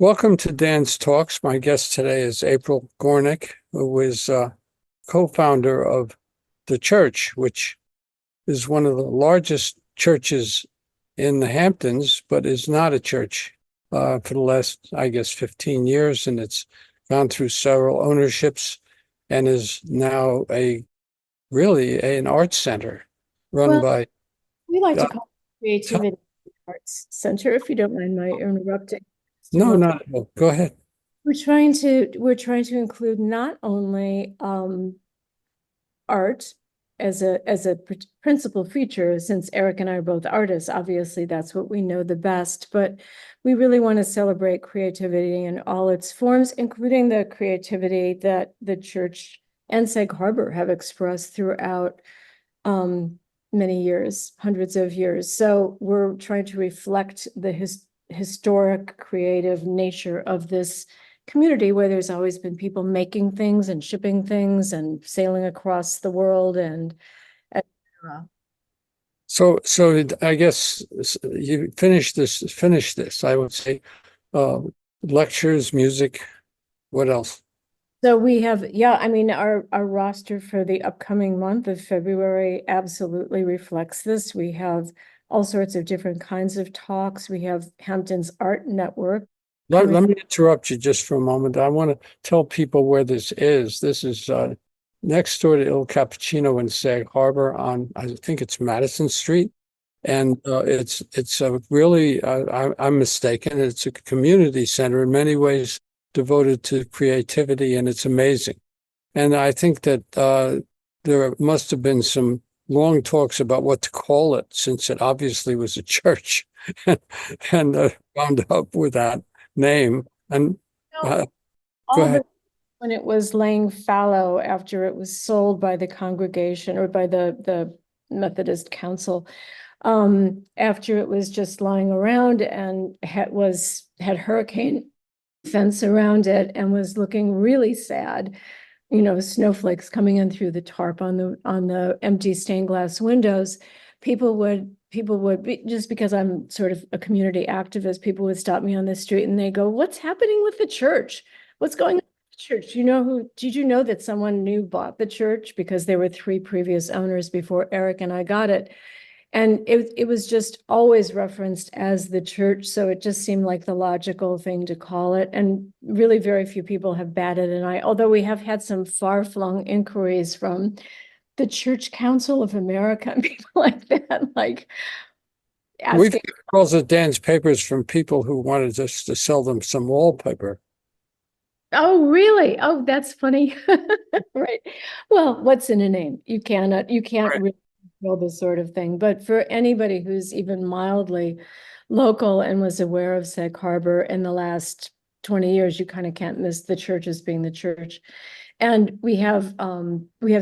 Welcome to Dan's Talks. My guest today is April Gornik, who is co-founder of the church, which is one of the largest churches in the Hamptons, but is not a church for the last, 15 years. And it's gone through several ownerships and is now an arts center run by. We like to call it Creativity Arts Center, if you don't mind my interrupting. No, not at all. Go ahead. We're trying to include not only art as a principal feature, since Eric and I are both artists, obviously that's what we know the best, but we really want to celebrate creativity in all its forms, including the creativity that the church and Sag Harbor have expressed throughout many years, hundreds of years. So we're trying to reflect the historic creative nature of this community, where there's always been people making things and shipping things and sailing across the world and So I guess you finish this, I would say, lectures, music, what else? So we have, our roster for the upcoming month of February absolutely reflects this. We have all sorts of different kinds of talks. We have Hamptons Art Network. Let me interrupt you just for a moment. I want to tell people where this is. This is next door to Il Cappuccino in Sag Harbor on, I think it's Madison Street. And it's really, I'm mistaken, it's a community center in many ways devoted to creativity, and it's amazing. And I think that there must have been some long talks about what to call it, since it obviously was a church, and wound up with that name. And go ahead. When it was laying fallow after it was sold by the congregation or by the Methodist Council, after it was just lying around and had hurricane fence around it and was looking really sad, snowflakes coming in through the tarp on the empty stained glass windows. People would be, just because I'm sort of a community activist, people would stop me on the street and they go, "What's happening with the church? What's going on with the church? Did you know that someone new bought the church?" Because there were 3 previous owners before Eric and I got it. And it was just always referenced as the church. So it just seemed like the logical thing to call it. And really very few people have batted an eye, although we have had some far-flung inquiries from the Church Council of America and people like that, like asking. We've got calls at Dan's Papers from people who wanted us to sell them some wallpaper. Oh, really? Oh, that's funny. Right. Well, what's in a name? You can't Right. really control this sort of thing. But for anybody who's even mildly local and was aware of Sag Harbor in the last 20 years, you kind of can't miss the church as being the church. And we have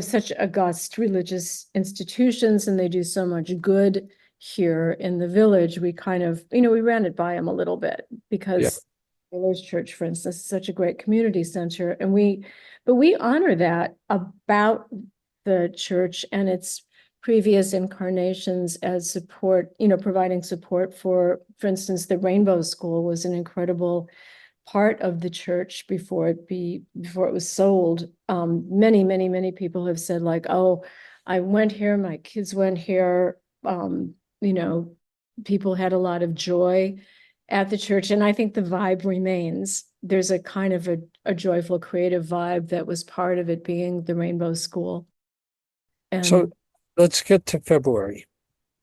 such august religious institutions, and they do so much good here in the village. We kind of, we ran it by them a little bit because Taylor's Church, for instance, is such a great community center. But we honor that about the church and its previous incarnations as support, providing support for instance, the Rainbow School was an incredible part of the church before it was sold. Many people have said, like, "Oh, I went here, my kids went here." People had a lot of joy at the church, and I think the vibe remains. There's a kind of a joyful, creative vibe that was part of it being the Rainbow School. And so let's get to February.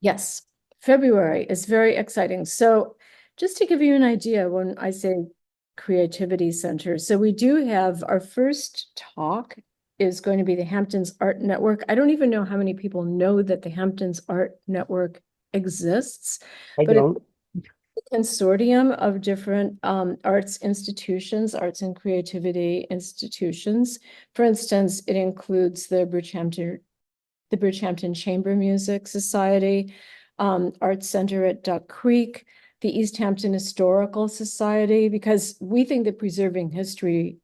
Yes, February is very exciting. So just to give you an idea, when I say Creativity Center, so we do have our first talk is going to be the Hamptons Art Network. I don't even know how many people know that the Hamptons Art Network exists, but it's a consortium of different arts institutions, arts and creativity institutions. For instance, it includes the Bridgehampton Chamber Music Society, Arts Center at Duck Creek, the East Hampton Historical Society, because we think that preserving history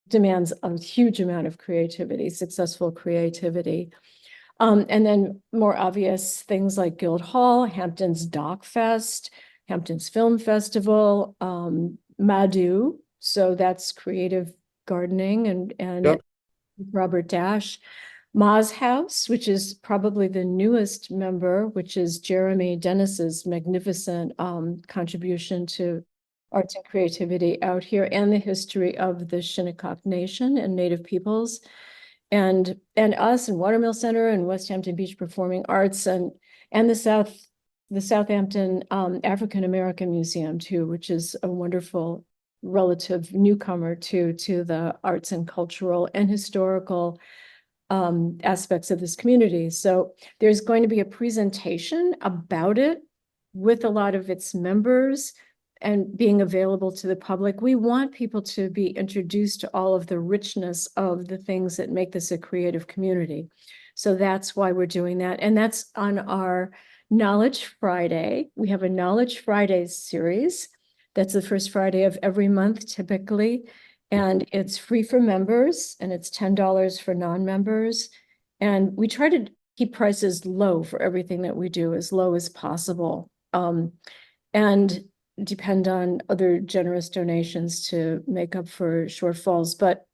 demands a huge amount of creativity, successful creativity. And then more obvious things like Guildhall, Hamptons Doc Fest, Hamptons Film Festival, Madhu, so that's creative gardening and Yep. Robert Dash. Ma's House, which is probably the newest member, which is Jeremy Dennis's magnificent contribution to arts and creativity out here, and the history of the Shinnecock Nation and Native peoples, and us and Watermill Center and West Hampton Beach Performing Arts and the Southampton African American Museum too, which is a wonderful relative newcomer to the arts and cultural and historical aspects of this community. So there's going to be a presentation about it with a lot of its members and being available to the public. We want people to be introduced to all of the richness of the things that make this a creative community. So that's why we're doing that. And that's on our Knowledge Friday. We have a Knowledge Friday series. That's the first Friday of every month typically. And it's free for members and it's $10 for non-members. And we try to keep prices low for everything that we do, as low as possible. And depend on other generous donations to make up for shortfalls. But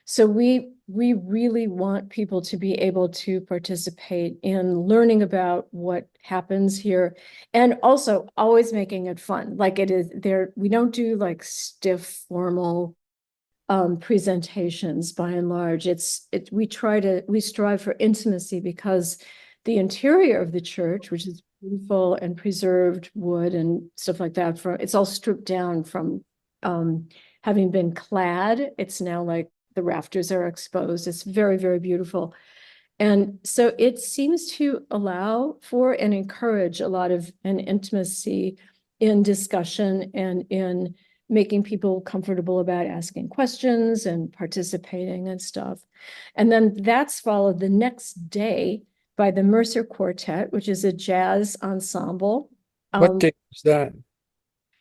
so we really want people to be able to participate in learning about what happens here, and also always making it fun. Like it is there, we don't do like stiff formal presentations by and large. We strive for intimacy, because the interior of the church, which is beautiful and preserved wood and stuff like that, it's all stripped down from having been clad. It's now like the rafters are exposed. It's very, very beautiful. And so it seems to allow for and encourage a lot of an intimacy in discussion and in making people comfortable about asking questions and participating and stuff. And then that's followed the next day by the Mercer Quartet, which is a jazz ensemble. What day is that?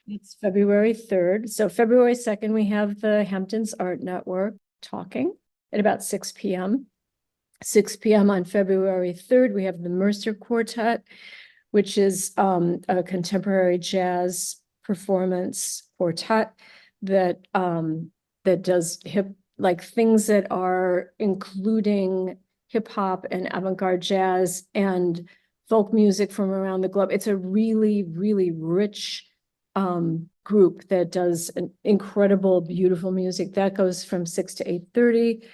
It's February 3rd. So February 2nd, we have the Hamptons Art Network talking at about 6 p.m. 6 p.m. on February 3rd, we have the Mercer Quartet, which is a contemporary jazz performance quartet that does things that are including hip hop and avant-garde jazz and folk music from around the globe. It's a really, really rich group that does an incredible, beautiful music. That goes from 6 to 8:30.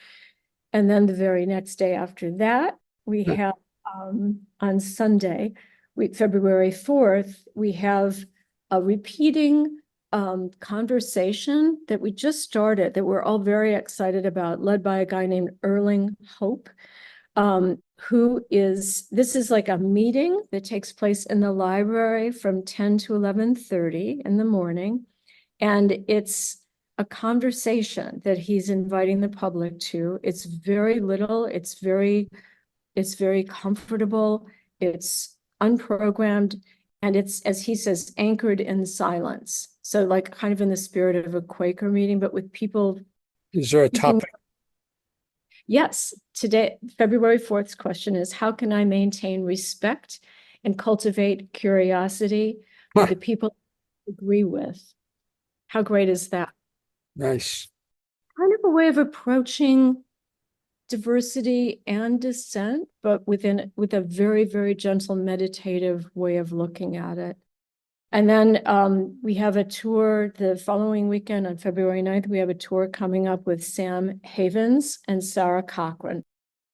And then the very next day after that, we have on Sunday, February 4th, we have a repeating conversation that we just started that we're all very excited about, led by a guy named Erling Hope, this is like a meeting that takes place in the library from 10 to 11:30 in the morning. And it's a conversation that he's inviting the public to. It's very little, it's very comfortable, it's unprogrammed, and it's, as he says, anchored in silence. So like kind of in the spirit of a Quaker meeting, but with people. Is there a topic? Yes, today, February 4th's question is, how can I maintain respect and cultivate curiosity with the people I agree with? How great is that? Nice. Kind of a way of approaching diversity and dissent, but with a very, very gentle, meditative way of looking at it. And then we have a tour the following weekend on February 9th. We have a tour coming up with Sam Havens and Sarah Cochran.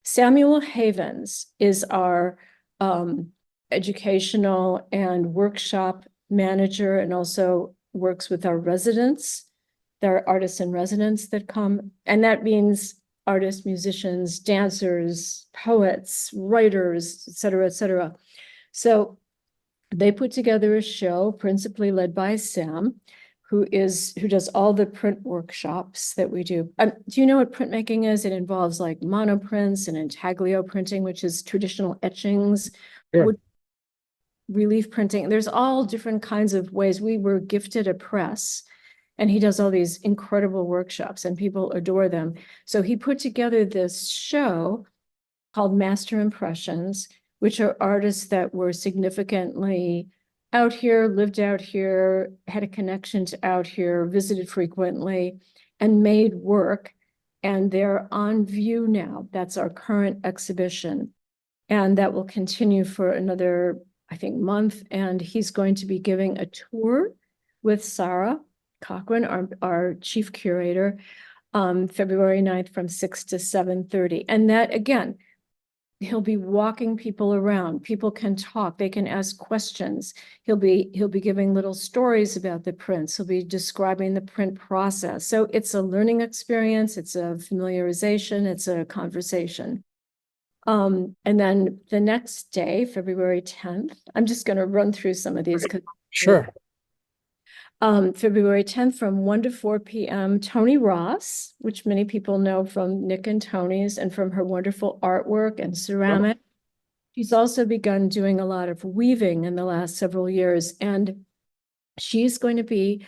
Samuel Havens is our educational and workshop manager, and also works with our residents. There are artists in residence that come, and that means artists, musicians, dancers, poets, writers, et cetera, et cetera. So they put together a show principally led by Sam, who does all the print workshops that we do. Do you know what printmaking is? It involves like monoprints and intaglio printing, which is traditional etchings, Sure. relief printing. There's all different kinds of ways. We were gifted a press, and he does all these incredible workshops and people adore them. So he put together this show called Master Impressions, which are artists that were significantly out here, lived out here, had a connection to out here, visited frequently, and made work. And they're on view now. That's our current exhibition. And that will continue for another, I think, month. And he's going to be giving a tour with Sarah Cochran, our chief curator, February 9th from 6 to 7:30. And that, again, he'll be walking people around. People can talk, they can ask questions. He'll be giving little stories about the prints. He'll be describing the print process. So it's a learning experience, it's a familiarization, it's a conversation. And then the next day, February 10th, I'm just going to run through some of these. Sure. February 10th from 1 to 4 p.m., Tony Ross, which many people know from Nick and Tony's and from her wonderful artwork and ceramic. She's also begun doing a lot of weaving in the last several years, and she's going to be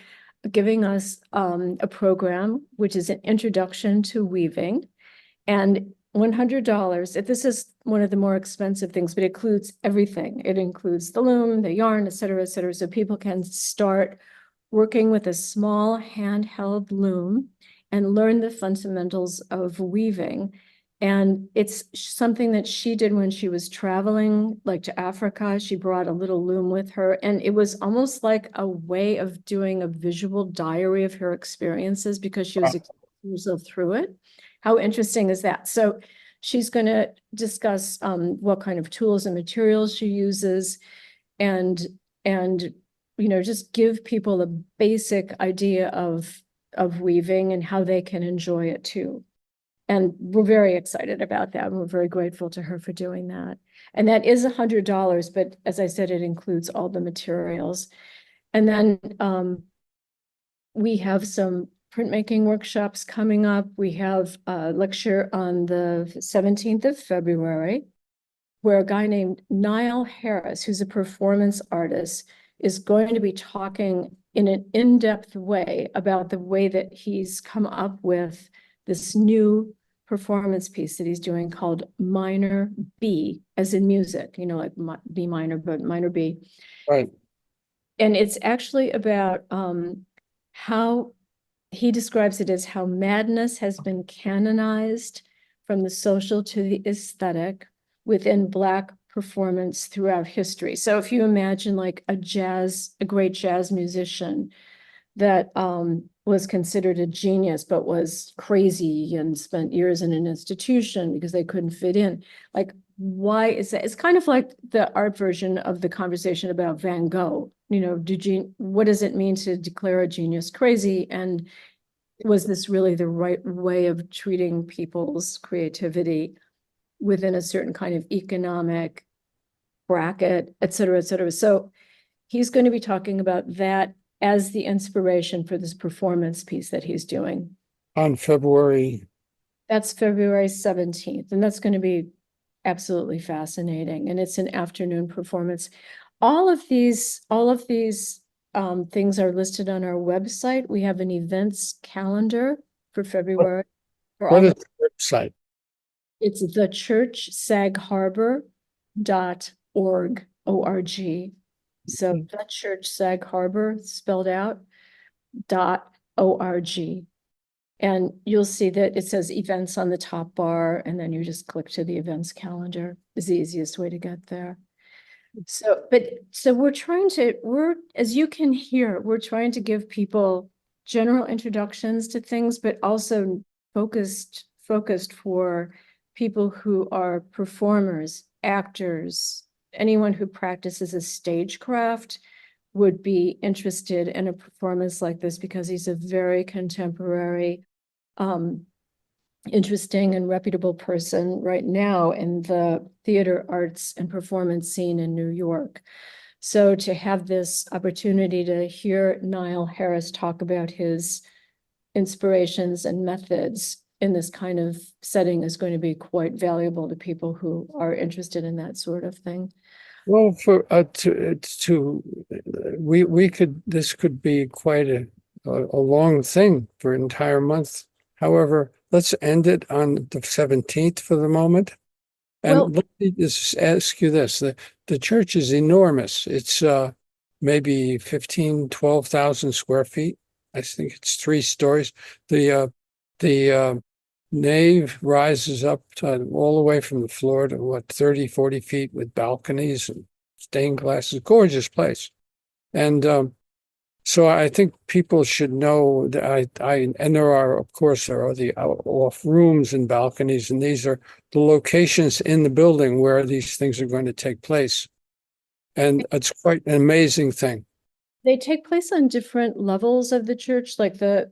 giving us a program, which is an introduction to weaving, and $100. This is one of the more expensive things, but it includes everything. It includes the loom, the yarn, et cetera, so people can start working with a small handheld loom and learn the fundamentals of weaving. And it's something that she did when she was traveling, like to Africa. She brought a little loom with her, and it was almost like a way of doing a visual diary of her experiences because she was experiencing herself through it. How interesting is that? So she's going to discuss what kind of tools and materials she uses, and just give people a basic idea of weaving and how they can enjoy it too. And we're very excited about that. And we're very grateful to her for doing that. And that is $100, but as I said, it includes all the materials. And then we have some printmaking workshops coming up. We have a lecture on the 17th of February, where a guy named Niall Harris, who's a performance artist, is going to be talking in an in-depth way about the way that he's come up with this new performance piece that he's doing called Minor B, as in music, like B minor, but minor B. Right. And it's actually about how he describes it as how madness has been canonized from the social to the aesthetic within Black performance throughout history. So if you imagine like a great jazz musician that was considered a genius, but was crazy and spent years in an institution because they couldn't fit in. Like, why is that? It's kind of like the art version of the conversation about Van Gogh. What does it mean to declare a genius crazy? And was this really the right way of treating people's creativity within a certain kind of economic bracket, et cetera, et cetera. So he's going to be talking about that as the inspiration for this performance piece that he's doing. On February. That's February 17th. And that's going to be absolutely fascinating. And it's an afternoon performance. All of these things are listed on our website. We have an events calendar for February. What is the website? It's the church sagharbor.org, O-R-G. So the church Sag Harbor spelled out .org. And you'll see that it says events on the top bar, and then you just click to the events calendar is the easiest way to get there. So as you can hear, we're trying to give people general introductions to things, but also focused for people who are performers, actors, anyone who practices a stagecraft would be interested in a performance like this because he's a very contemporary, interesting and reputable person right now in the theater arts and performance scene in New York. So to have this opportunity to hear Niall Harris talk about his inspirations and methods in this kind of setting is going to be quite valuable to people who are interested in that sort of thing. Well, this could be quite a long thing for an entire month. However, let's end it on the 17th for the moment. And let me just ask you this: the church is enormous. It's maybe 12,000 square feet. I think it's 3 stories. The nave rises up to, all the way from the floor to what, 30, 40 feet with balconies and stained glass. It's a gorgeous place. And so I think people should know that and there are, of course, there are the off rooms and balconies, and these are the locations in the building where these things are going to take place. And it's quite an amazing thing. They take place on different levels of the church, like the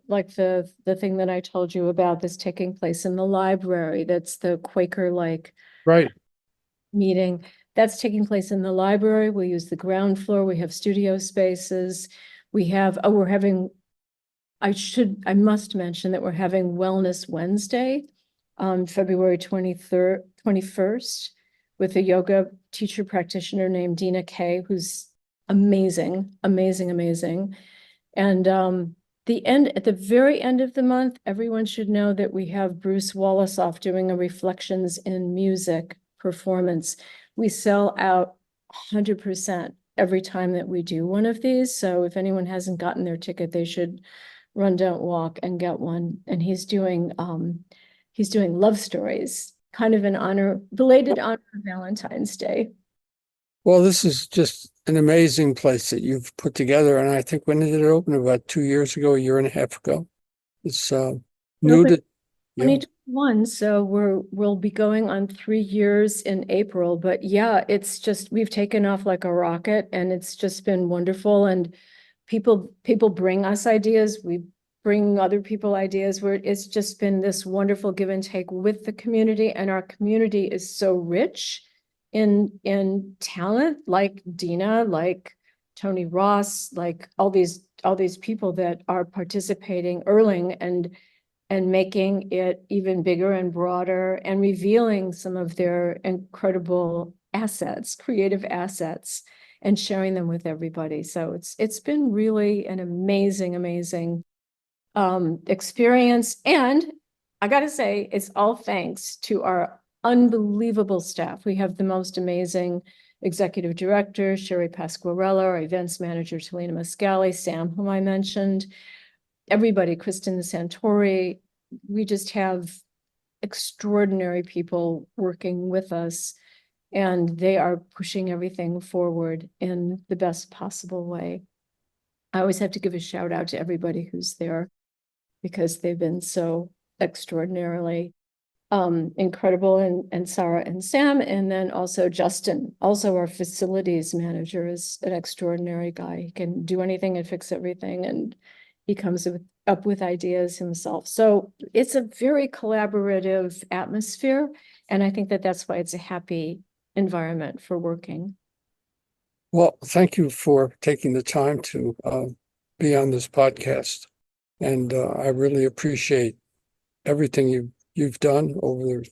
thing that I told you about that's taking place in the library. That's the Quaker-like Right. meeting. That's taking place in the library. We use the ground floor. We have studio spaces. We have, we're having, I must mention that we're having Wellness Wednesday on February 23rd, 21st with a yoga teacher practitioner named Dina Kay, who's amazing. And at the very end of the month, everyone should know that we have Bruce Wallace off doing a Reflections in Music performance. We sell out 100% every time that we do one of these. So if anyone hasn't gotten their ticket, they should run, don't walk and get one. And he's doing love stories, kind of belated honor of Valentine's Day. Well, this is just an amazing place that you've put together. And I think, when did it open? About 2 years ago, a year and a half ago. It's new to 2021, so we'll be going on 3 years in April. But yeah, it's just, we've taken off like a rocket, and it's just been wonderful. And people bring us ideas, we bring other people ideas, where it's just been this wonderful give and take with the community. And our community is so rich in talent, like Dina, like Tony Ross, like all these people that are participating early and making it even bigger and broader, and revealing some of their incredible assets, creative assets, and sharing them with everybody. So it's been really an amazing experience. And I gotta say, it's all thanks to our unbelievable staff. We have the most amazing executive director, Sherry Pasquarella, our events manager, Talina Mascali, Sam, whom I mentioned, everybody, Kristen Santori. We just have extraordinary people working with us, and they are pushing everything forward in the best possible way. I always have to give a shout out to everybody who's there, because they've been so extraordinarily incredible, and Sarah and Sam, and then also Justin, also our facilities manager, is an extraordinary guy. He can do anything and fix everything, and he comes up with ideas himself. So it's a very collaborative atmosphere, and I think that that's why it's a happy environment for working. Well, thank you for taking the time to be on this podcast. And I really appreciate everything you've done over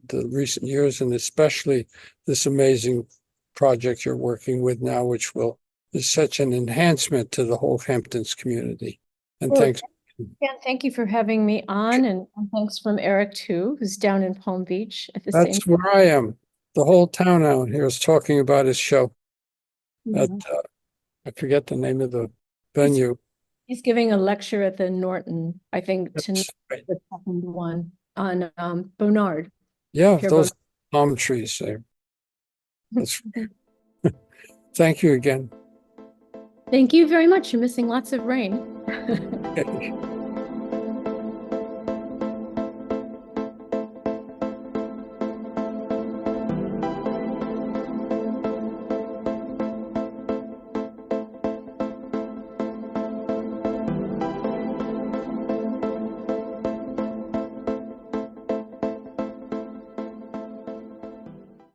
the recent years, and especially this amazing project you're working with now, which is such an enhancement to the whole Hamptons community. And thanks. Yeah, thank you for having me on, and thanks from Eric too, who's down in Palm Beach at the same time. That's where I am. The whole town out here is talking about his show. Yeah. I forget the name of the venue. He's giving a lecture at the Norton, I think, That's tonight, right. the second one on Bonnard. Yeah, Pierre those palm trees there. That's thank you again. Thank you very much. You're missing lots of rain.